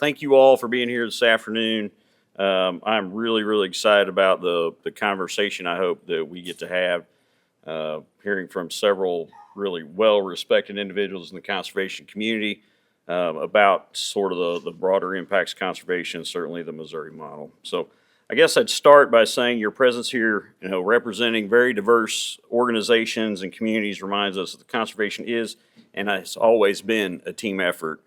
thank you all for being here this afternoon. I'm really excited about the conversation I hope that we get to have, hearing from several really well-respected individuals in the conservation community about sort of the broader impacts of conservation, certainly the Missouri model. So I guess I'd start by saying your presence here, representing very diverse organizations and communities reminds us that conservation is and has always been a team effort.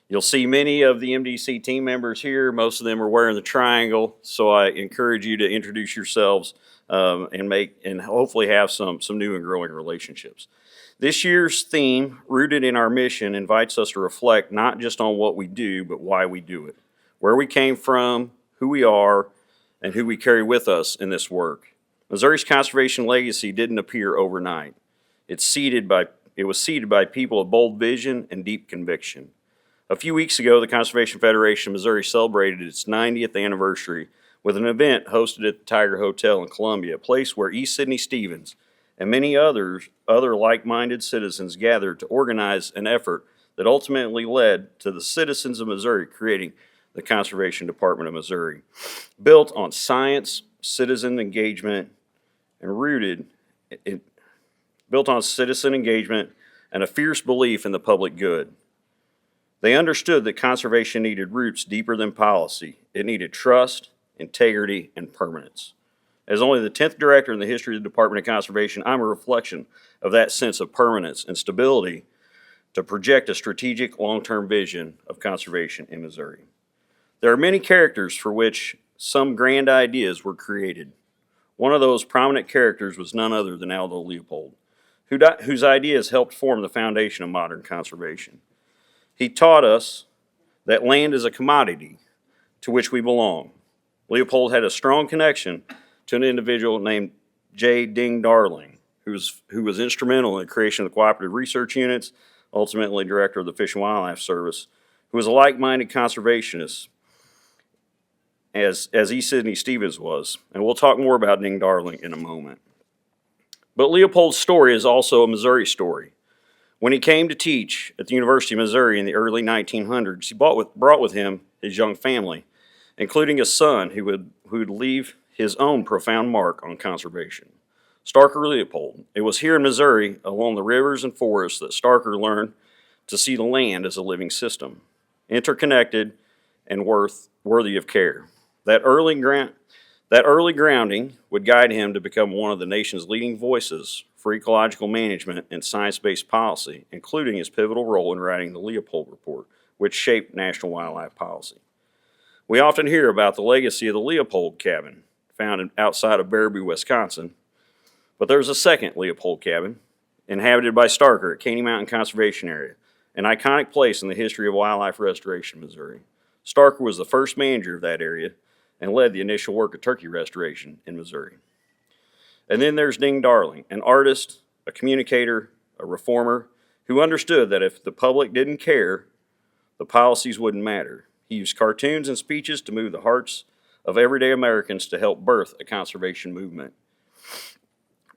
You'll see many of the MDC team members here. Most of them are wearing the triangle, so I encourage you to introduce yourselves and hopefully have some new and growing relationships. This year's theme, Rooted in Our Mission, invites us to reflect not just on what we do, but why we do it, where we came from, who we are, and who we carry with us in this work. Missouri's conservation legacy didn't appear overnight. It was seeded by people of bold vision and deep conviction. A few weeks ago, the Conservation Federation of Missouri celebrated its 90th anniversary with an event hosted at the Tiger Hotel in Columbia, a place where E. Sidney Stevens and many other like-minded citizens gathered to organize an effort that ultimately led to the citizens of Missouri creating the Conservation Department of Missouri, built on science, citizen engagement, and built on citizen engagement and a fierce belief in the public good. They understood that conservation needed roots deeper than policy. It needed trust, integrity, and permanence. As only the 10th director in the history of the Department of Conservation, I'm a reflection of that sense of permanence and stability to project a strategic long-term vision of conservation in Missouri. There are many characters for which some grand ideas were created. One of those prominent characters was none other than Aldo Leopold, whose ideas helped form the foundation of modern conservation. He taught us that land is a commodity to which we belong. Leopold had a strong connection to an individual named J. Ding Darling, who was instrumental in the creation of the cooperative research units, ultimately director of the Fish and Wildlife Service, who was a like-minded conservationist, as E. Sidney Stevens was. And we'll talk more about Ding Darling in a moment. But Leopold's story is also a Missouri story. When he came to teach at the University of Missouri in the early 1900s, he brought with him his young family, including a son who would leave his own profound mark on conservation. Starker Leopold. It was here in Missouri, along the rivers and forests, that Starker learned to see the land as a living system, interconnected and worthy of care. That early grounding would guide him to become one of the nation's leading voices for ecological management and science-based policy, including his pivotal role in writing the Leopold Report, which shaped national wildlife policy. We often hear about the legacy of the Leopold cabin, found outside of Baraboo, Wisconsin, but there's a second Leopold cabin, inhabited by Starker at Caney Mountain Conservation Area, an iconic place in the history of wildlife restoration in Missouri. Starker was the first manager of that area and led the initial work of turkey restoration in Missouri. And then there's Ding Darling, an artist, a communicator, a reformer, who understood that if the public didn't care, the policies wouldn't matter. He used cartoons and speeches to move the hearts of everyday Americans to help birth a conservation movement,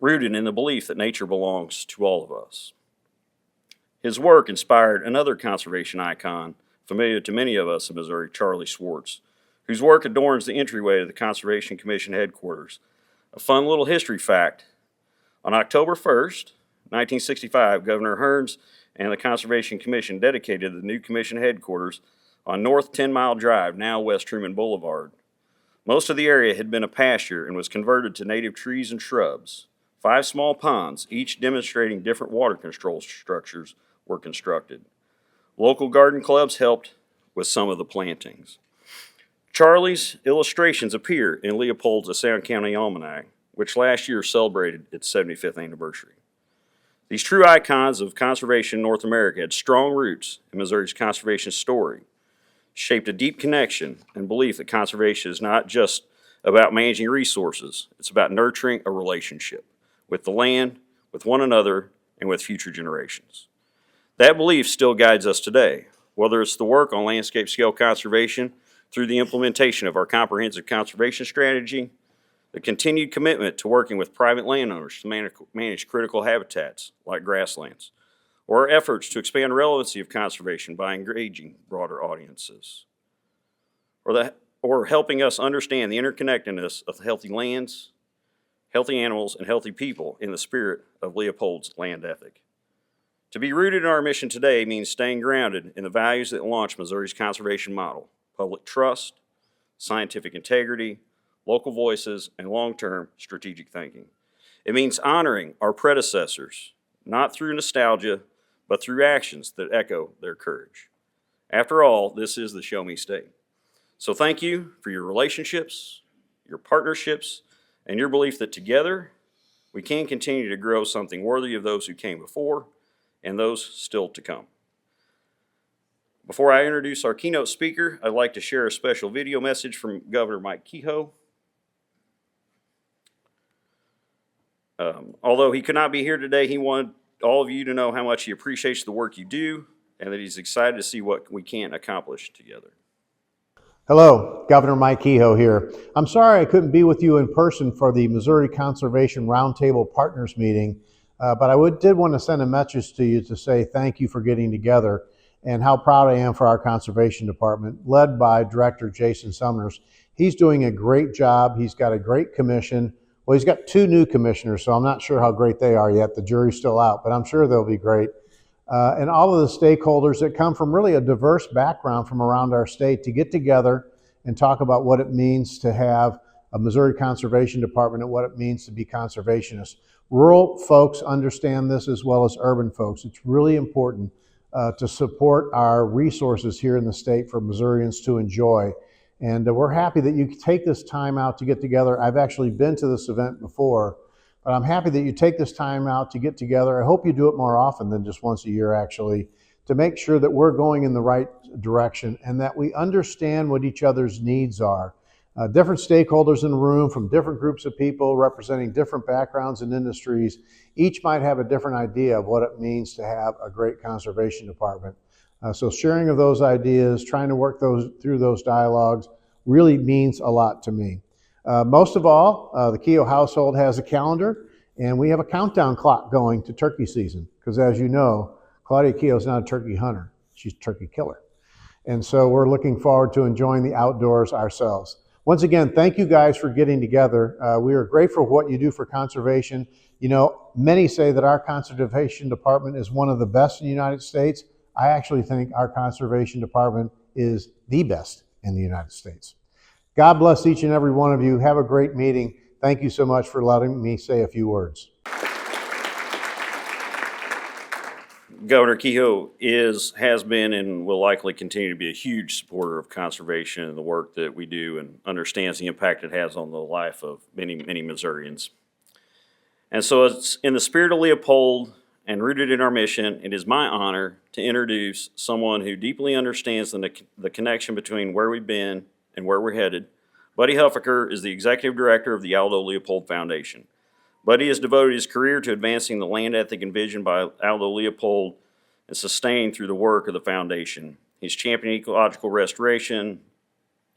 rooted in the belief that nature belongs to all of us. His work inspired another conservation icon, familiar to many of us in Missouri, Charlie Swartz, whose work adorns the entryway to the Conservation Commission headquarters. A fun little history fact: on October 1st, 1965, Governor Hearns and the Conservation Commission dedicated the new commission headquarters on North 10 Mile Drive, now West Truman Boulevard. Most of the area had been a pasture and was converted to native trees and shrubs. 5 small ponds, each demonstrating different water control structures, were constructed. Local garden clubs helped with some of the plantings. Charlie's illustrations appear in Leopold's A Sound County Almanac, which last year celebrated its 75th anniversary. These true icons of conservation in North America had strong roots in Missouri's conservation story, shaped a deep connection and belief that conservation is not just about managing resources, it's about nurturing a relationship with the land, with one another, and with future generations. That belief still guides us today, whether it's the work on landscape scale conservation through the implementation of our comprehensive conservation strategy, the continued commitment to working with private landowners to manage critical habitats like grasslands, or our efforts to expand relevancy of conservation by engaging broader audiences. or helping us understand the interconnectedness of healthy lands, healthy animals, and healthy people in the spirit of Leopold's land ethic. To be rooted in our mission today means staying grounded in the values that launch Missouri's conservation model: public trust, scientific integrity, local voices, and long-term strategic thinking. It means honoring our predecessors, not through nostalgia, but through actions that echo their courage. After all, this is the Show Me State. So thank you for your relationships, your partnerships, and your belief that together we can continue to grow something worthy of those who came before and those still to come. Before I introduce our keynote speaker, I'd like to share a special video message from Governor Mike Kehoe. Although he could not be here today, he wanted all of you to know how much he appreciates the work you do and that he's excited to see what we can accomplish together. Hello, Governor Mike Kehoe here. I'm sorry I couldn't be with you in person for the Missouri Conservation Roundtable Partners meeting, but I did want to send a message to you to say thank you for getting together and how proud I am for our Conservation Department, led by Director Jason Sumners. He's doing a great job. He's got a great commission. Well, he's got 2 new commissioners, so I'm not sure how great they are yet. The jury's still out, but I'm sure they'll be great. And all of the stakeholders that come from really a diverse background from around our state to get together and talk about what it means to have a Missouri Conservation Department and what it means to be conservationists. Rural folks understand this as well as urban folks. It's really important to support our resources here in the state for Missourians to enjoy. And we're happy that you take this time out to get together. I've actually been to this event before, but I'm happy that you take this time out to get together. I hope you do it more often than just once a year, actually, to make sure that we're going in the right direction and that we understand what each other's needs are. Different stakeholders in the room from different groups of people representing different backgrounds and industries, each might have a different idea of what it means to have a great conservation department. So sharing of those ideas, trying to work through those dialogues really means a lot to me. Most of all, the Kehoe household has a calendar, and we have a countdown clock going to turkey season, because as you know, Claudia Kehoe is not a turkey hunter, she's a turkey killer. And so we're looking forward to enjoying the outdoors ourselves. Once again, thank you guys for getting together. We are grateful for what you do for conservation. You know, many say that our conservation department is one of the best in the United States. I actually think our conservation department is the best in the United States. God bless each and every one of you. Have a great meeting. Thank you so much for letting me say a few words. Governor Kehoe has been, and will likely continue to be a huge supporter of conservation and the work that we do, and understands the impact it has on the life of many, many Missourians. And so it's in the spirit of Leopold and rooted in our mission, it is my honor to introduce someone who deeply understands the connection between where we've been and where we're headed. Buddy Huffaker is the executive director of the Aldo Leopold Foundation. Buddy has devoted his career to advancing the land ethic and vision by Aldo Leopold and sustained through the work of the foundation. He's championed ecological restoration,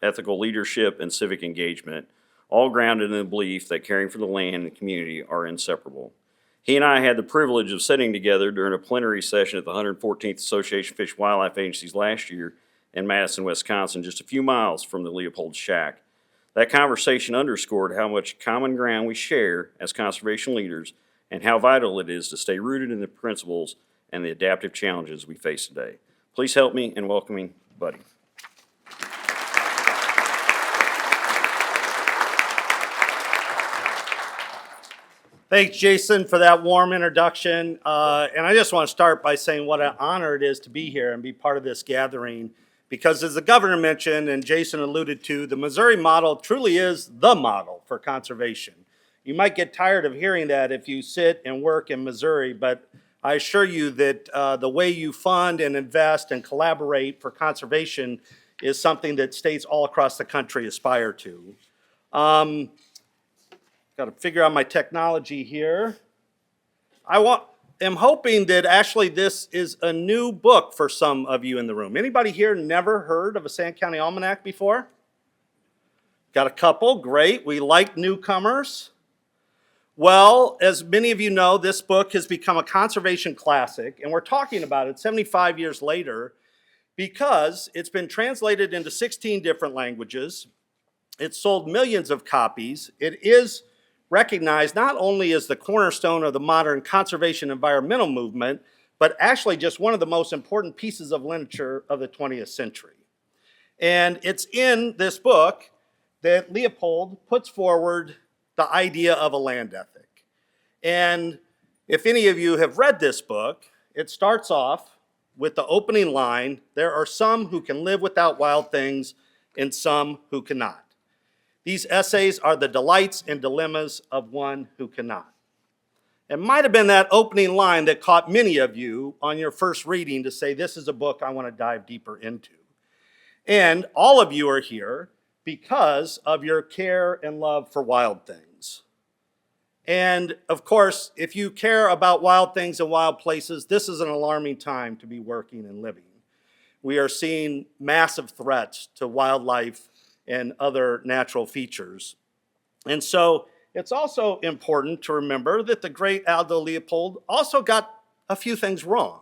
ethical leadership, and civic engagement, all grounded in the belief that caring for the land and community are inseparable. He and I had the privilege of sitting together during a plenary session at the 114th Association of Fish and Wildlife Agencies last year in Madison, Wisconsin, just a few miles from the Leopold Shack. That conversation underscored how much common ground we share as conservation leaders and how vital it is to stay rooted in the principles and the adaptive challenges we face today. Please help me in welcoming Buddy. Thanks, Jason, for that warm introduction. And I just want to start by saying what an honor it is to be here and be part of this gathering. Because as the governor mentioned and Jason alluded to, the Missouri model truly is the model for conservation. You might get tired of hearing that if you sit and work in Missouri, but I assure you that the way you fund and invest and collaborate for conservation is something that states all across the country aspire to. Got to figure out my technology here. I'm hoping that actually this is a new book for some of you in the room. Anybody here never heard of a Sand County Almanac before? Got a couple, great. We like newcomers. Well, as many of you know, this book has become a conservation classic, and we're talking about it 75 years later. because it's been translated into 16 different languages. It's sold millions of copies. It is recognized not only as the cornerstone of the modern conservation environmental movement, but actually just one of the most important pieces of literature of the 20th century. And it's in this book that Leopold puts forward the idea of a land ethic. And if any of you have read this book, it starts off with the opening line, "There are some who can live without wild things and some who cannot. These essays are the delights and dilemmas of one who cannot." It might have been that opening line that caught many of you on your first reading to say, this is a book I want to dive deeper into. And all of you are here because of your care and love for wild things. And of course, if you care about wild things and wild places, this is an alarming time to be working and living. We are seeing massive threats to wildlife and other natural features. And so it's also important to remember that the great Aldo Leopold also got a few things wrong.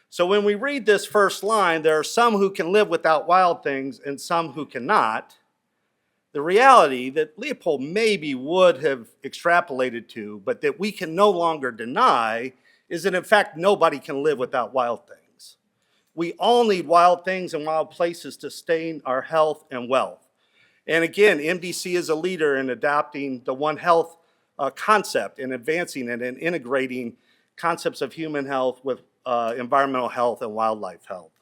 So when we read this first line, there are some who can live without wild things and some who cannot, the reality that Leopold maybe would have extrapolated to, but that we can no longer deny, is that in fact nobody can live without wild things. We all need wild things and wild places to sustain our health and wealth. And again, MDC is a leader in adopting the One Health concept and advancing it and integrating concepts of human health with environmental health and wildlife health.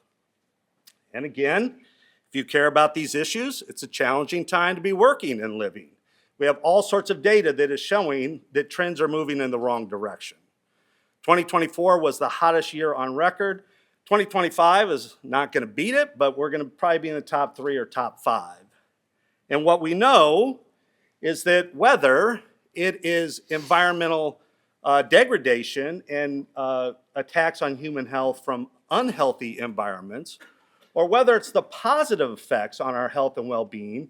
And again, if you care about these issues, it's a challenging time to be working and living. We have all sorts of data that is showing that trends are moving in the wrong direction. 2024 was the hottest year on record. 2025 is not going to beat it, but we're going to probably be in the top 3 or top 5. And what we know is that whether it is environmental degradation and attacks on human health from unhealthy environments, or whether it's the positive effects on our health and well-being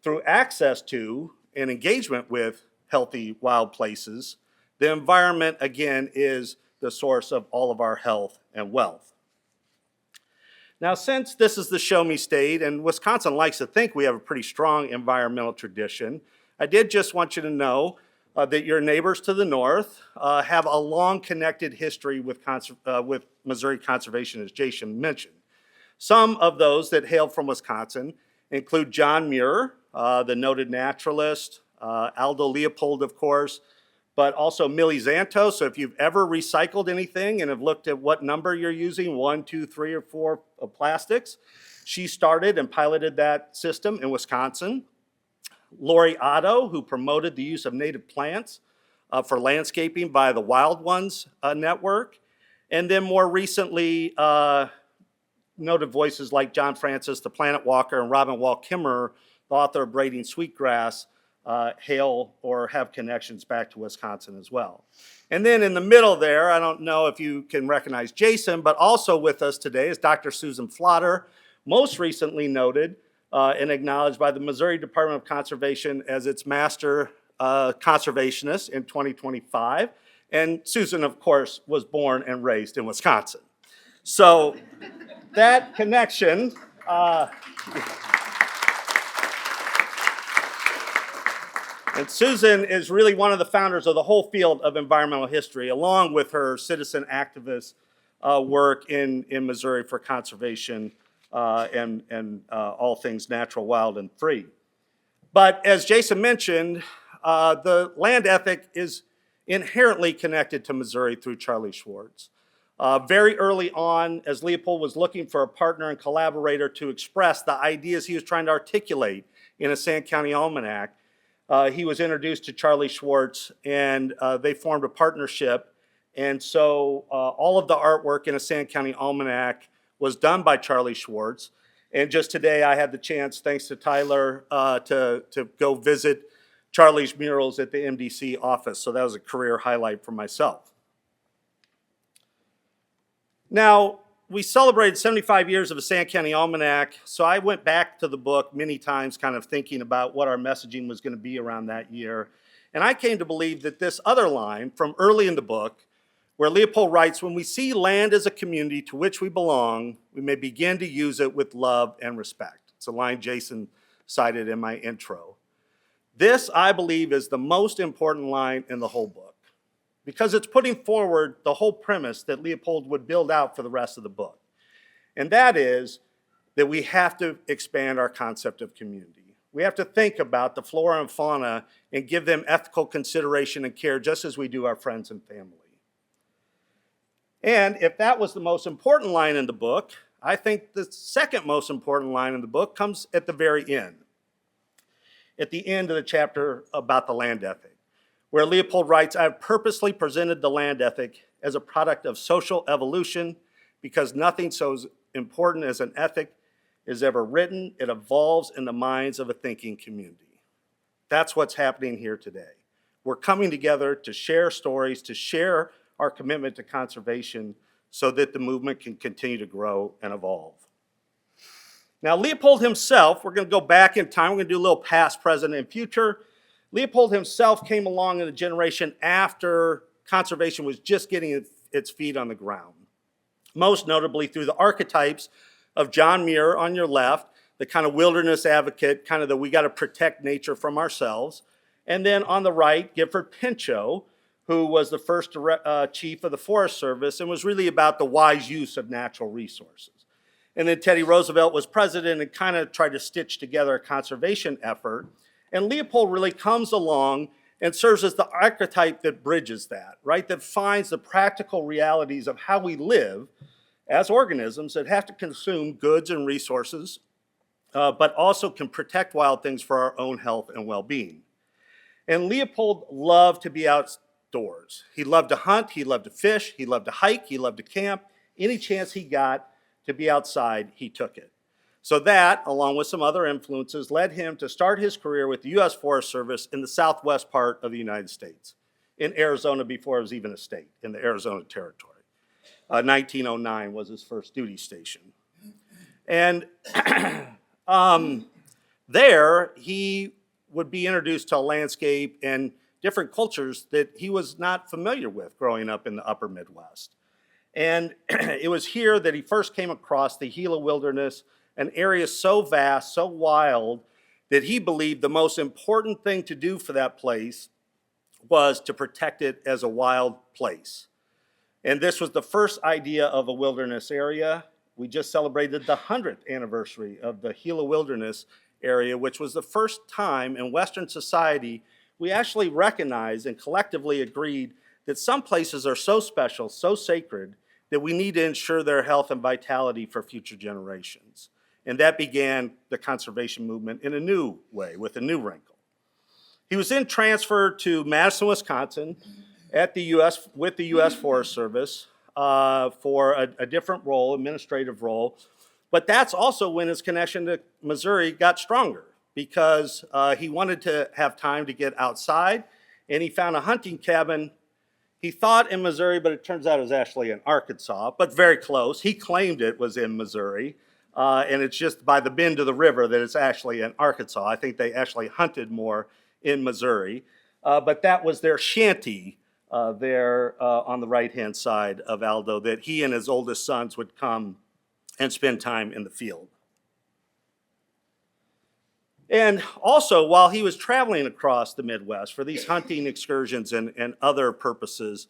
through access to and engagement with healthy wild places, the environment, again, is the source of all of our health and wealth. Now, since this is the Show Me State, and Wisconsin likes to think we have a pretty strong environmental tradition, I did just want you to know that your neighbors to the north have a long connected history with Missouri conservation, as Jason mentioned. Some of those that hail from Wisconsin include John Muir, the noted naturalist, Aldo Leopold, of course, but also Millie Zanto. So if you've ever recycled anything and have looked at what number you're using, 1, 2, 3, or 4 of plastics, she started and piloted that system in Wisconsin. Lori Otto, who promoted the use of native plants for landscaping by the Wild Ones network. And then more recently, noted voices like John Francis, the Planet Walker, and Robin Wall Kimmerer, the author of Braiding Sweetgrass, hail or have connections back to Wisconsin as well. And then in the middle there, I don't know if you can recognize Jason, but also with us today is Dr. Susan Flotter, most recently noted and acknowledged by the Missouri Department of Conservation as its master conservationist in 2025. And Susan, of course, was born and raised in Wisconsin. So that connection, and Susan is really one of the founders of the whole field of environmental history, along with her citizen activist work in Missouri for conservation and all things natural, wild, and free. But as Jason mentioned, the land ethic is inherently connected to Missouri through Charlie Schwartz. Very early on, as Leopold was looking for a partner and collaborator to express the ideas he was trying to articulate in a Sand County Almanac, he was introduced to Charlie Schwartz, and they formed a partnership. And so all of the artwork in a Sand County Almanac was done by Charlie Schwartz. And just today, I had the chance, thanks to Tyler, to go visit Charlie's murals at the MDC office. So that was a career highlight for myself. Now, we celebrated 75 years of a Sand County Almanac, so I went back to the book many times kind of thinking about what our messaging was going to be around that year. And I came to believe that this other line from early in the book, where Leopold writes, "When we see land as a community to which we belong, we may begin to use it with love and respect." It's a line Jason cited in my intro. This, I believe, is the most important line in the whole book, because it's putting forward the whole premise that Leopold would build out for the rest of the book. And that is that we have to expand our concept of community. We have to think about the flora and fauna and give them ethical consideration and care just as we do our friends and family. And if that was the most important line in the book, I think the second most important line in the book comes at the very end. At the end of the chapter about the land ethic, where Leopold writes, "I have purposely presented the land ethic as a product of social evolution because nothing so important as an ethic is ever written. It evolves in the minds of a thinking community." That's what's happening here today. We're coming together to share stories, to share our commitment to conservation so that the movement can continue to grow and evolve. Now, Leopold himself, we're going to go back in time. We're going to do a little past, present, and future. Leopold himself came along in a generation after conservation was just getting its feet on the ground, most notably through the archetypes of John Muir on your left, the kind of wilderness advocate, kind of the we got to protect nature from ourselves, and then on the right, Gifford Pinchot, who was the first chief of the Forest Service and was really about the wise use of natural resources. And then Teddy Roosevelt was president and kind of tried to stitch together a conservation effort. And Leopold really comes along and serves as the archetype that bridges that, right? That finds the practical realities of how we live as organisms that have to consume goods and resources, but also can protect wild things for our own health and well-being. And Leopold loved to be outdoors. He loved to hunt, he loved to fish, he loved to hike, he loved to camp. Any chance he got to be outside, he took it. So that, along with some other influences, led him to start his career with the U.S. Forest Service in the southwest part of the United States, in Arizona before it was even a state, in the Arizona Territory. 1909 was his first duty station. And there, he would be introduced to a landscape and different cultures that he was not familiar with growing up in the upper Midwest. And it was here that he first came across the Gila Wilderness, an area so vast, so wild, that he believed the most important thing to do for that place was to protect it as a wild place. And this was the first idea of a wilderness area. We just celebrated the 100th anniversary of the Gila Wilderness area, which was the first time in Western society we actually recognized and collectively agreed that some places are so special, so sacred, that we need to ensure their health and vitality for future generations. And that began the conservation movement in a new way, with a new wrinkle. He was then transferred to Madison, Wisconsin, with the U.S. Forest Service for a different role, administrative role. But that's also when his connection to Missouri got stronger, because he wanted to have time to get outside, and he found a hunting cabin. He thought in Missouri, but it turns out it was actually in Arkansas, but very close. He claimed it was in Missouri, and it's just by the bend of the river that it's actually in Arkansas. I think they actually hunted more in Missouri, but that was their shanty there on the right-hand side of Aldo, that he and his oldest sons would come and spend time in the field. And also, while he was traveling across the Midwest for these hunting excursions and other purposes,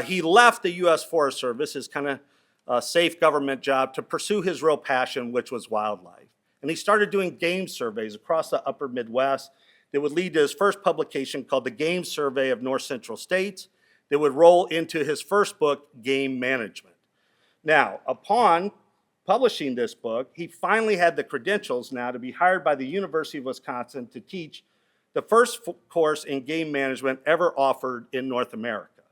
he left the U.S. Forest Service, his kind of safe government job, to pursue his real passion, which was wildlife. And he started doing game surveys across the upper Midwest that would lead to his first publication called the Game Survey of North Central States, that would roll into his first book, Game Management. Now, upon publishing this book, he finally had the credentials now to be hired by the University of Wisconsin to teach the first course in game management ever offered in North America.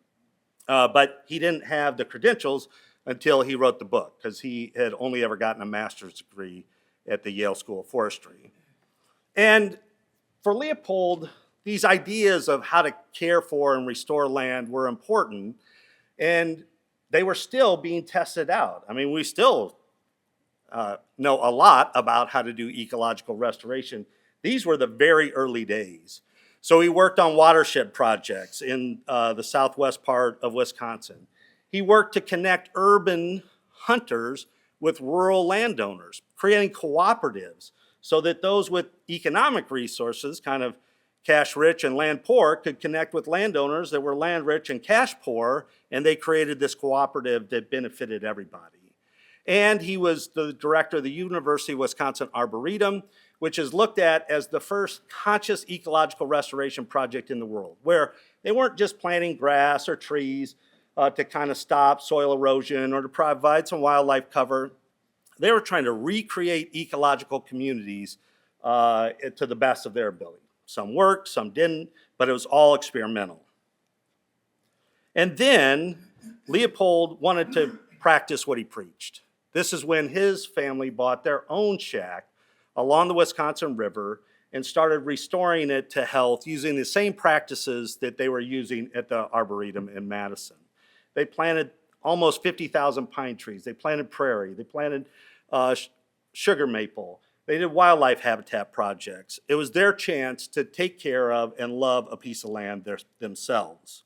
But he didn't have the credentials until he wrote the book, because he had only ever gotten a master's degree at the Yale School of Forestry. And for Leopold, these ideas of how to care for and restore land were important, and they were still being tested out. I mean, we still know a lot about how to do ecological restoration. These were the very early days. So he worked on watershed projects in the southwest part of Wisconsin. He worked to connect urban hunters with rural landowners, creating cooperatives so that those with economic resources, kind of cash rich and land poor, could connect with landowners that were land rich and cash poor, and they created this cooperative that benefited everybody. And he was the director of the University of Wisconsin Arboretum, which is looked at as the first conscious ecological restoration project in the world, where they weren't just planting grass or trees to kind of stop soil erosion or to provide some wildlife cover. They were trying to recreate ecological communities to the best of their ability. Some worked, some didn't, but it was all experimental. And then Leopold wanted to practice what he preached. This is when his family bought their own shack along the Wisconsin River and started restoring it to health using the same practices that they were using at the Arboretum in Madison. They planted almost 50,000 pine trees. They planted prairie. They planted sugar maple. They did wildlife habitat projects. It was their chance to take care of and love a piece of land themselves.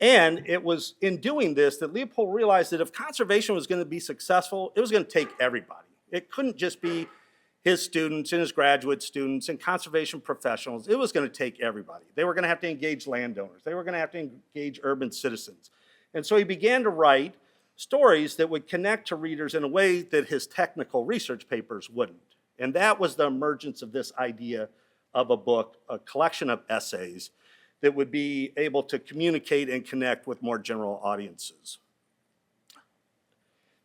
And it was in doing this that Leopold realized that if conservation was going to be successful, it was going to take everybody. It couldn't just be his students and his graduate students and conservation professionals. It was going to take everybody. They were going to have to engage landowners. They were going to have to engage urban citizens. And so he began to write stories that would connect to readers in a way that his technical research papers wouldn't. And that was the emergence of this idea of a book, a collection of essays that would be able to communicate and connect with more general audiences.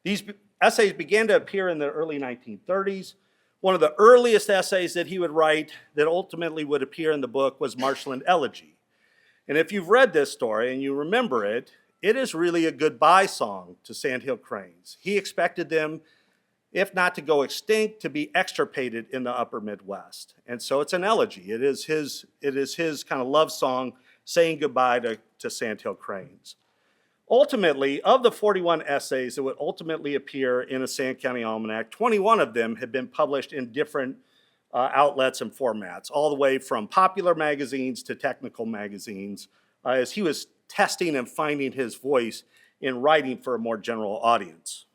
These essays began to appear in the early 1930s. One of the earliest essays that he would write that ultimately would appear in the book was Marshland Elegy. And if you've read this story and you remember it, it is really a goodbye song to sandhill cranes. He expected them, if not to go extinct, to be extirpated in the upper Midwest. And so it's an elegy. It is his kind of love song saying goodbye to sandhill cranes. Ultimately, of the 41 essays that would ultimately appear in a Sand County Almanac, 21 of them have been published in different outlets and formats, all the way from popular magazines to technical magazines, as he was testing and finding his voice in writing for a more general audience.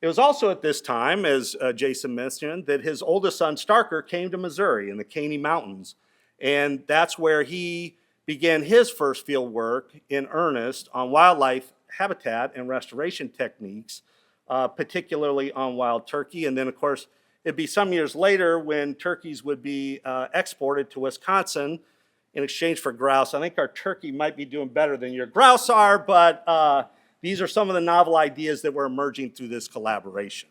It was also at this time, as Jason mentioned, that his oldest son, Starker, came to Missouri in the Caney Mountains. And that's where he began his first field work in earnest on wildlife habitat and restoration techniques, particularly on wild turkey. And then, of course, it'd be some years later when turkeys would be exported to Wisconsin in exchange for grouse. I think our turkey might be doing better than your grouse are, but these are some of the novel ideas that were emerging through this collaboration.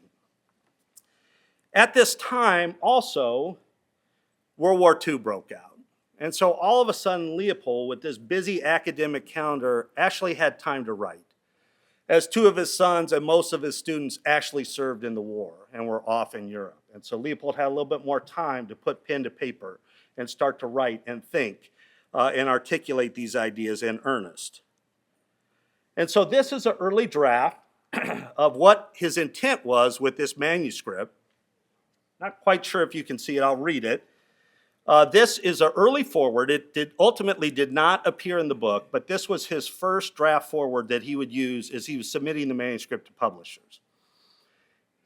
At this time, also, World War II broke out. And so all of a sudden, Leopold, with this busy academic calendar, actually had time to write, as two of his sons and most of his students actually served in the war and were off in Europe. And so Leopold had a little bit more time to put pen to paper and start to write and think and articulate these ideas in earnest. And so this is an early draft of what his intent was with this manuscript. Not quite sure if you can see it, I'll read it. This is an early foreword. It ultimately did not appear in the book, but this was his first draft foreword that he would use as he was submitting the manuscript to publishers.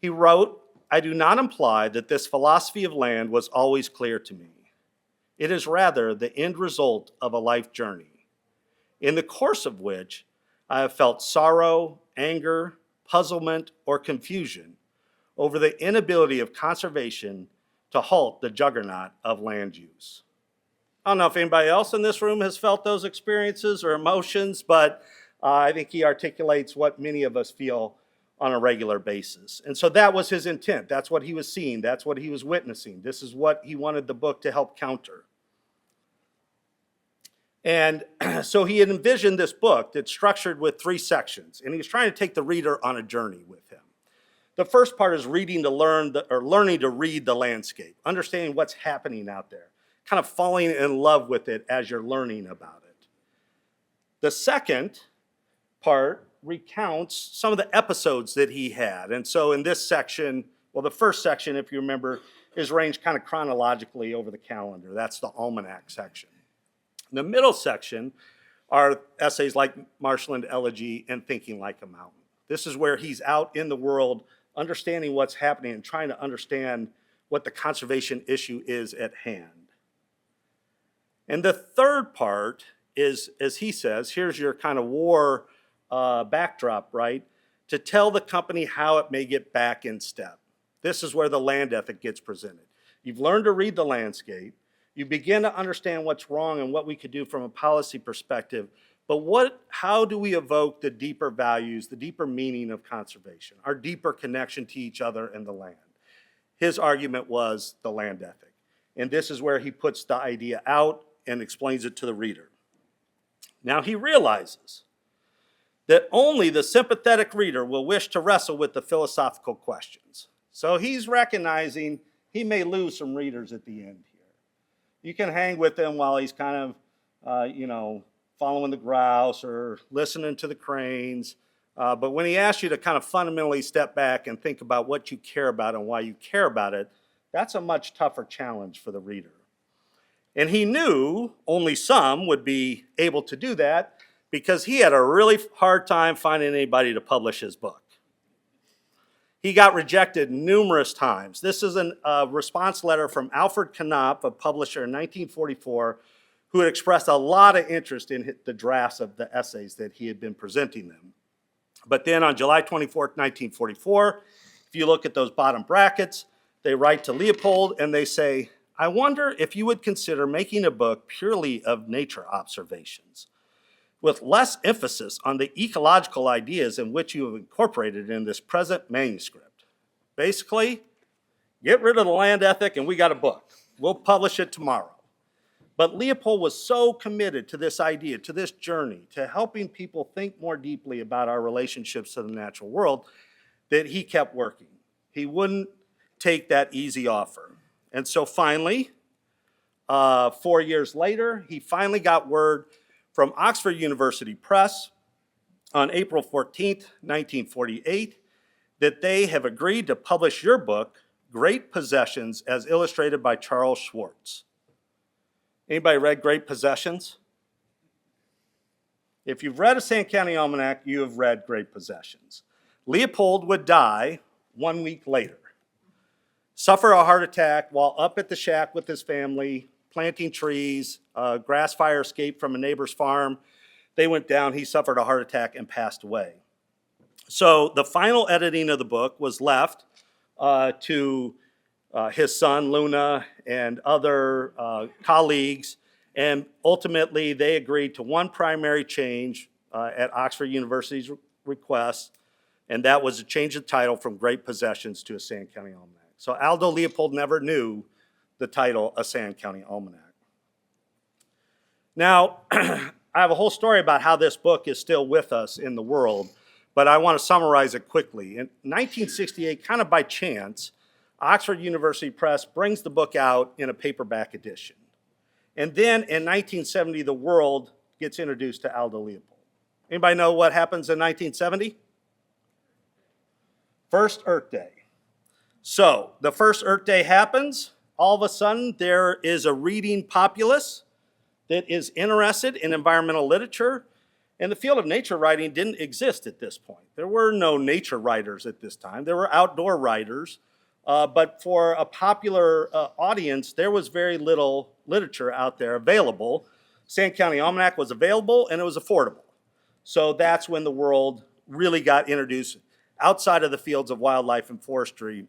He wrote, "I do not imply that this philosophy of land was always clear to me. It is rather the end result of a life journey, in the course of which I have felt sorrow, anger, puzzlement, or confusion over the inability of conservation to halt the juggernaut of land use." I don't know if anybody else in this room has felt those experiences or emotions, but I think he articulates what many of us feel on a regular basis. And so that was his intent. That's what he was seeing. That's what he was witnessing. This is what he wanted the book to help counter. And so he had envisioned this book that's structured with 3 sections, and he was trying to take the reader on a journey with him. The first part is learning to read the landscape, understanding what's happening out there, kind of falling in love with it as you're learning about it. The second part recounts some of the episodes that he had. And so in this section, well, the first section, if you remember, is arranged kind of chronologically over the calendar. That's the almanac section. The middle section are essays like Marshland Elegy and Thinking Like a Mountain. This is where he's out in the world understanding what's happening and trying to understand what the conservation issue is at hand. And the third part is, as he says, here's your kind of war backdrop, right? To tell the company how it may get back in step. This is where the land ethic gets presented. You've learned to read the landscape. You begin to understand what's wrong and what we could do from a policy perspective. But how do we evoke the deeper values, the deeper meaning of conservation, our deeper connection to each other and the land? His argument was the land ethic. And this is where he puts the idea out and explains it to the reader. Now he realizes that only the sympathetic reader will wish to wrestle with the philosophical questions. So he's recognizing he may lose some readers at the end here. You can hang with him while he's kind of, following the grouse or listening to the cranes. But when he asks you to kind of fundamentally step back and think about what you care about and why you care about it, that's a much tougher challenge for the reader. And he knew only some would be able to do that because he had a really hard time finding anybody to publish his book. He got rejected numerous times. This is a response letter from Alfred Knopf, a publisher in 1944, who had expressed a lot of interest in the drafts of the essays that he had been presenting them. But then on July 24th, 1944, if you look at those bottom brackets, they write to Leopold and they say, "I wonder if you would consider making a book purely of nature observations, with less emphasis on the ecological ideas in which you have incorporated in this present manuscript." Basically, get rid of the land ethic and we got a book. We'll publish it tomorrow. But Leopold was so committed to this idea, to this journey, to helping people think more deeply about our relationships to the natural world, that he kept working. He wouldn't take that easy offer. And so finally, 4 years later, he finally got word from Oxford University Press on April 14th, 1948, that they have agreed to publish your book, Great Possessions, as illustrated by Charles Schwartz. Anybody read Great Possessions? If you've read a Sand County Almanac, you have read Great Possessions. Leopold would die 1 week later, suffer a heart attack while up at the shack with his family, planting trees. A grass fire escaped from a neighbor's farm. They went down, he suffered a heart attack and passed away. So the final editing of the book was left to his son, Luna, and other colleagues, and ultimately they agreed to one primary change at Oxford University's request, and that was to change the title from Great Possessions to a Sand County Almanac. So Aldo Leopold never knew the title, A Sand County Almanac. Now, I have a whole story about how this book is still with us in the world, but I want to summarize it quickly. In 1968, kind of by chance, Oxford University Press brings the book out in a paperback edition. And then in 1970, the world gets introduced to Aldo Leopold. Anybody know what happens in 1970? First Earth Day. So the first Earth Day happens. All of a sudden, there is a reading populace that is interested in environmental literature. And the field of nature writing didn't exist at this point. There were no nature writers at this time. There were outdoor writers. But for a popular audience, there was very little literature out there available. Sand County Almanac was available and it was affordable. So that's when the world really got introduced outside of the fields of wildlife and forestry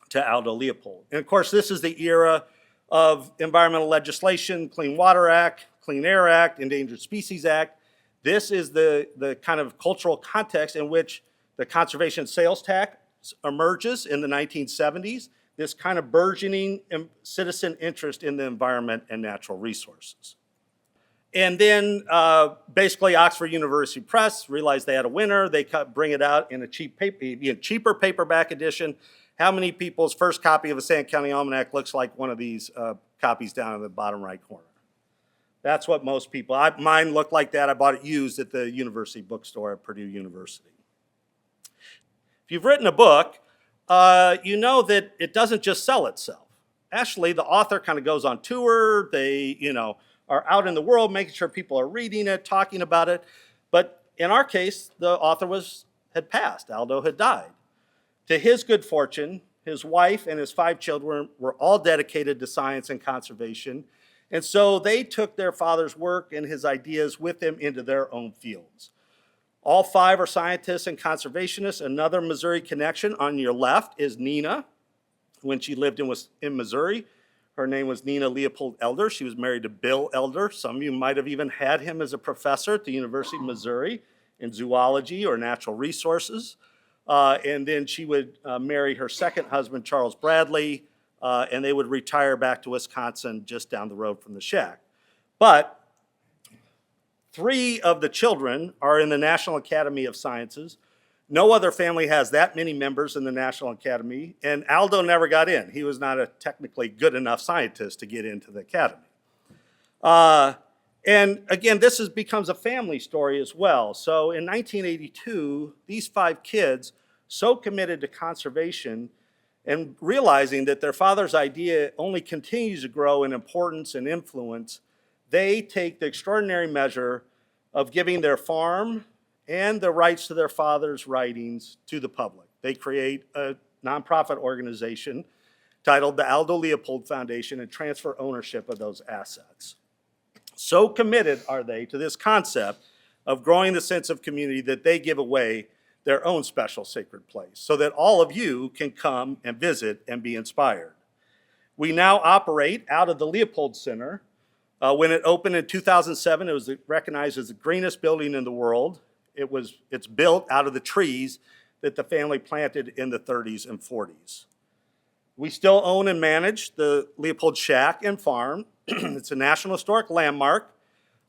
to Aldo Leopold. And of course, this is the era of environmental legislation, Clean Water Act, Clean Air Act, Endangered Species Act. This is the kind of cultural context in which the conservation sales tax emerges in the 1970s, this kind of burgeoning citizen interest in the environment and natural resources. And then basically Oxford University Press realized they had a winner. They bring it out in a cheaper paperback edition. How many people's first copy of a Sand County Almanac looks like one of these copies down in the bottom right corner? That's what most people, mine looked like that. I bought it used at the university bookstore at Purdue University. If you've written a book, you know that it doesn't just sell itself. Actually, the author kind of goes on tour. They, are out in the world, making sure people are reading it, talking about it. But in our case, the author had passed. Aldo had died. To his good fortune, his wife and his 5 children were all dedicated to science and conservation. And so they took their father's work and his ideas with them into their own fields. All 5 are scientists and conservationists. Another Missouri connection on your left is Nina. When she lived in Missouri, her name was Nina Leopold Elder. She was married to Bill Elder. Some of you might have even had him as a professor at the University of Missouri in zoology or natural resources. And then she would marry her second husband, Charles Bradley, and they would retire back to Wisconsin just down the road from the shack. But 3 of the children are in the National Academy of Sciences. No other family has that many members in the National Academy, and Aldo never got in. He was not a technically good enough scientist to get into the academy. And again, this becomes a family story as well. So in 1982, these 5 kids, so committed to conservation and realizing that their father's idea only continues to grow in importance and influence, they take the extraordinary measure of giving their farm and the rights to their father's writings to the public. They create a nonprofit organization titled the Aldo Leopold Foundation and transfer ownership of those assets. So committed are they to this concept of growing the sense of community that they give away their own special sacred place so that all of you can come and visit and be inspired. We now operate out of the Leopold Center. When it opened in 2007, it was recognized as the greenest building in the world. It's built out of the trees that the family planted in the 30s and 40s. We still own and manage the Leopold Shack and Farm. It's a National Historic Landmark,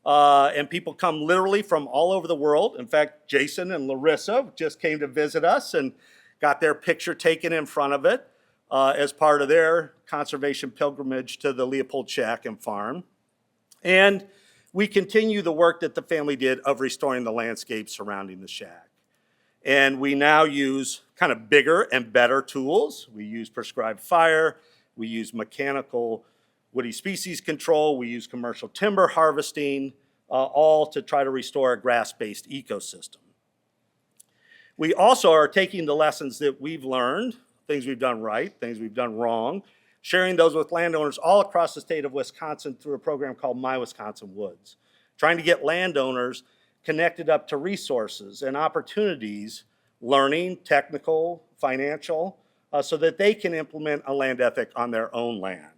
and people come literally from all over the world. In fact, Jason and Larissa just came to visit us and got their picture taken in front of it as part of their conservation pilgrimage to the Leopold Shack and Farm. And we continue the work that the family did of restoring the landscape surrounding the shack. And we now use kind of bigger and better tools. We use prescribed fire, we use mechanical woody species control, we use commercial timber harvesting, all to try to restore a grass-based ecosystem. We also are taking the lessons that we've learned, things we've done right, things we've done wrong, sharing those with landowners all across the state of Wisconsin through a program called My Wisconsin Woods, trying to get landowners connected up to resources and opportunities, learning, technical, financial, so that they can implement a land ethic on their own land.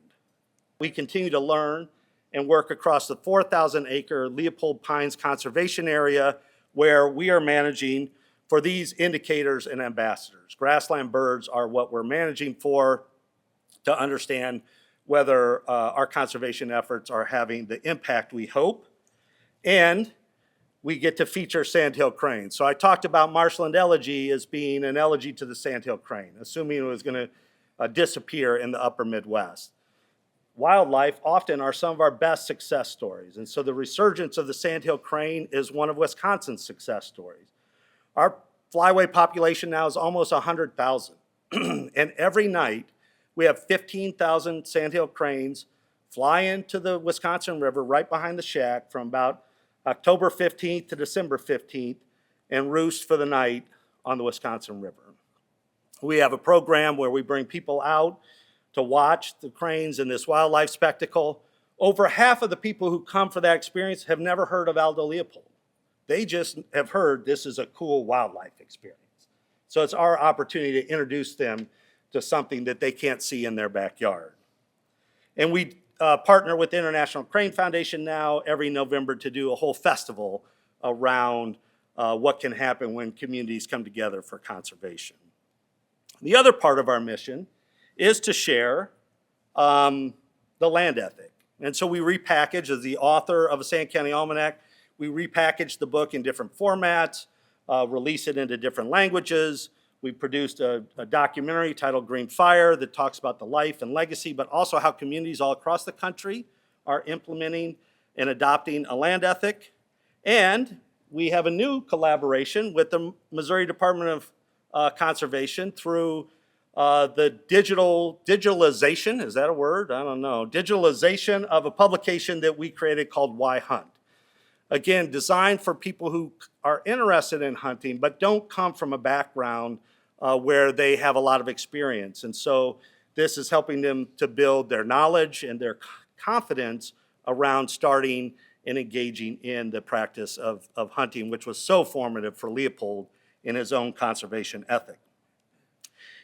We continue to learn and work across the 4,000-acre Leopold Pines Conservation Area where we are managing for these indicators and ambassadors. Grassland birds are what we're managing for to understand whether our conservation efforts are having the impact we hope. And we get to feature sandhill crane. So I talked about Marshland elegy as being an elegy to the sandhill crane, assuming it was going to disappear in the upper Midwest. Wildlife often are some of our best success stories. And so the resurgence of the sandhill crane is one of Wisconsin's success stories. Our flyway population now is almost 100,000. And every night we have 15,000 sandhill cranes fly into the Wisconsin River right behind the shack from about October 15th to December 15th and roost for the night on the Wisconsin River. We have a program where we bring people out to watch the cranes in this wildlife spectacle. Over half of the people who come for that experience have never heard of Aldo Leopold. They just have heard this is a cool wildlife experience. So it's our opportunity to introduce them to something that they can't see in their backyard. And we partner with the International Crane Foundation now every November to do a whole festival around what can happen when communities come together for conservation. The other part of our mission is to share the land ethic. And so we repackage, as the author of a Sand County Almanac, we repackage the book in different formats, release it into different languages. We produced a documentary titled Green Fire that talks about the life and legacy, but also how communities all across the country are implementing and adopting a land ethic. And we have a new collaboration with the Missouri Department of Conservation through the digitalization, is that a word? I don't know. Digitalization of a publication that we created called Why Hunt. Again, designed for people who are interested in hunting but don't come from a background where they have a lot of experience. And so this is helping them to build their knowledge and their confidence around starting and engaging in the practice of hunting, which was so formative for Leopold in his own conservation ethic.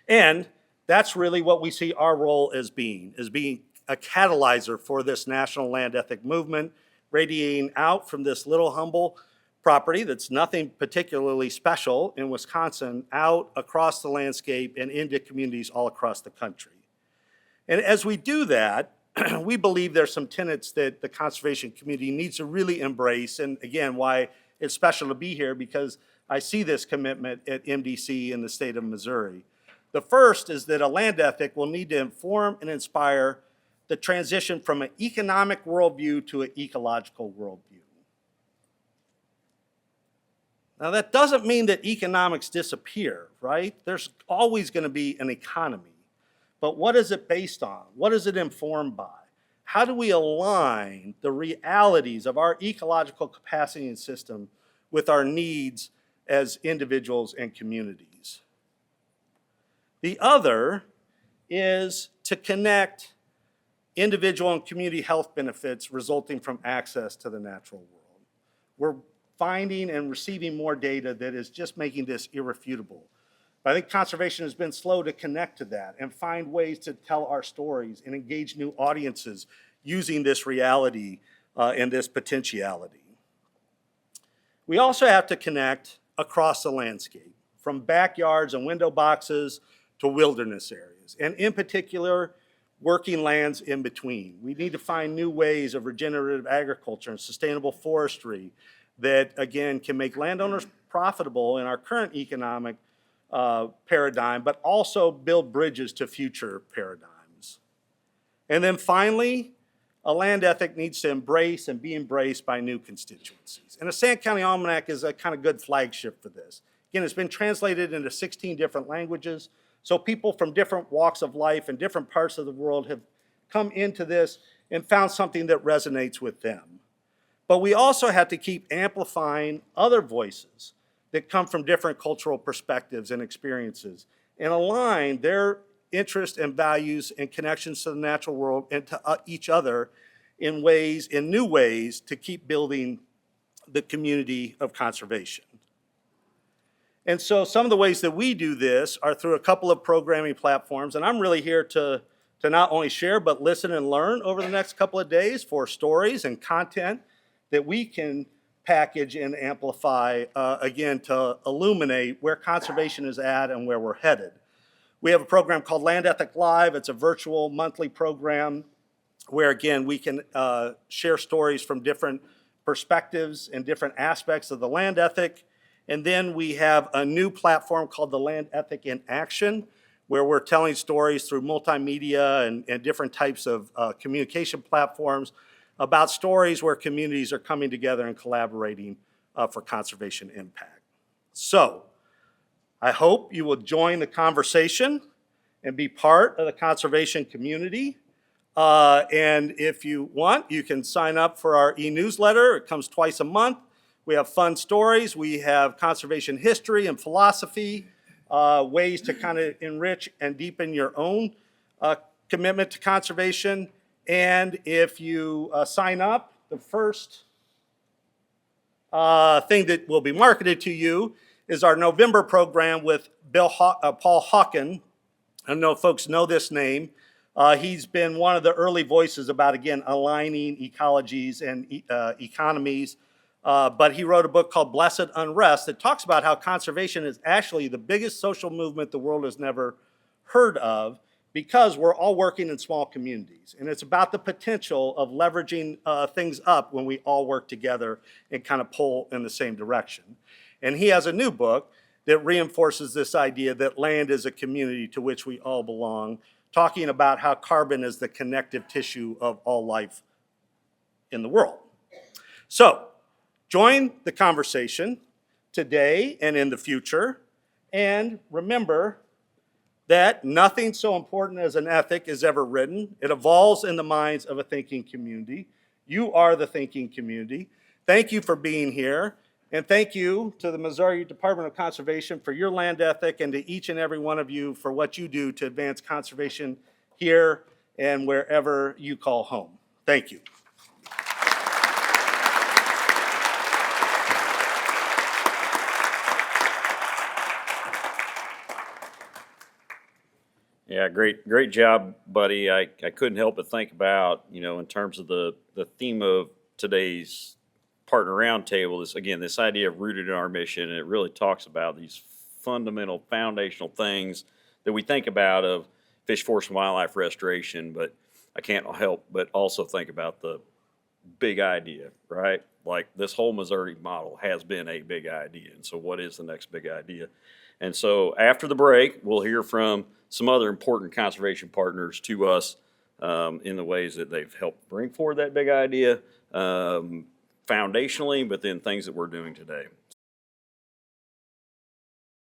And that's really what we see our role as being a catalyzer for this national land ethic movement, radiating out from this little humble property that's nothing particularly special in Wisconsin, out across the landscape and into communities all across the country. And as we do that, we believe there's some tenets that the conservation community needs to really embrace. And again, why it's special to be here, because I see this commitment at MDC in the state of Missouri. The first is that a land ethic will need to inform and inspire the transition from an economic worldview to an ecological worldview. Now, that doesn't mean that economics disappear, right? There's always going to be an economy. But what is it based on? What is it informed by? How do we align the realities of our ecological capacity and system with our needs as individuals and communities? The other is to connect individual and community health benefits resulting from access to the natural world. We're finding and receiving more data that is just making this irrefutable. I think conservation has been slow to connect to that and find ways to tell our stories and engage new audiences using this reality and this potentiality. We also have to connect across the landscape, from backyards and window boxes to wilderness areas, and in particular, working lands in between. We need to find new ways of regenerative agriculture and sustainable forestry that, again, can make landowners profitable in our current economic paradigm, but also build bridges to future paradigms. And then finally, a land ethic needs to embrace and be embraced by new constituencies. And the Sand County Almanac is a kind of good flagship for this. Again, it's been translated into 16 different languages, so people from different walks of life and different parts of the world have come into this and found something that resonates with them. But we also have to keep amplifying other voices that come from different cultural perspectives and experiences and align their interests and values and connections to the natural world and to each other in new ways to keep building the community of conservation. And so some of the ways that we do this are through a couple of programming platforms, and I'm really here to not only share but listen and learn over the next couple of days for stories and content that we can package and amplify, again, to illuminate where conservation is at and where we're headed. We have a program called Land Ethic Live. It's a virtual monthly program where, again, we can share stories from different perspectives and different aspects of the land ethic. And then we have a new platform called the Land Ethic in Action, where we're telling stories through multimedia and different types of communication platforms about stories where communities are coming together and collaborating for conservation impact. So I hope you will join the conversation and be part of the conservation community. And if you want, you can sign up for our e-newsletter. It comes twice a month. We have fun stories. We have conservation history and philosophy, ways to kind of enrich and deepen your own commitment to conservation. And if you sign up, the first thing that will be marketed to you is our November program with Paul Hawken. I don't know if folks know this name. He's been one of the early voices about, again, aligning ecologies and economies. But he wrote a book called Blessed Unrest that talks about how conservation is actually the biggest social movement the world has never heard of, because we're all working in small communities. And it's about the potential of leveraging things up when we all work together and kind of pull in the same direction. And he has a new book that reinforces this idea that land is a community to which we all belong, talking about how carbon is the connective tissue of all life in the world. So, join the conversation today and in the future, and remember that nothing so important as an ethic is ever written. It evolves in the minds of a thinking community. You are the thinking community. Thank you for being here. And thank you to the Missouri Department of Conservation for your land ethic, and to each and every one of you for what you do to advance conservation here and wherever you call home. Thank you. Yeah, great job, buddy. I couldn't help but think about, in terms of the theme of today's partner roundtable, this idea of rooted in our mission, and it really talks about these fundamental, foundational things that we think about of fish, forest, and wildlife restoration, but I can't help but also think about the big idea, right? Like, this whole Missouri model has been a big idea, and so what is the next big idea? And so after the break, we'll hear from some other important conservation partners to us in the ways that they've helped bring forward that big idea foundationally, but then things that we're doing today.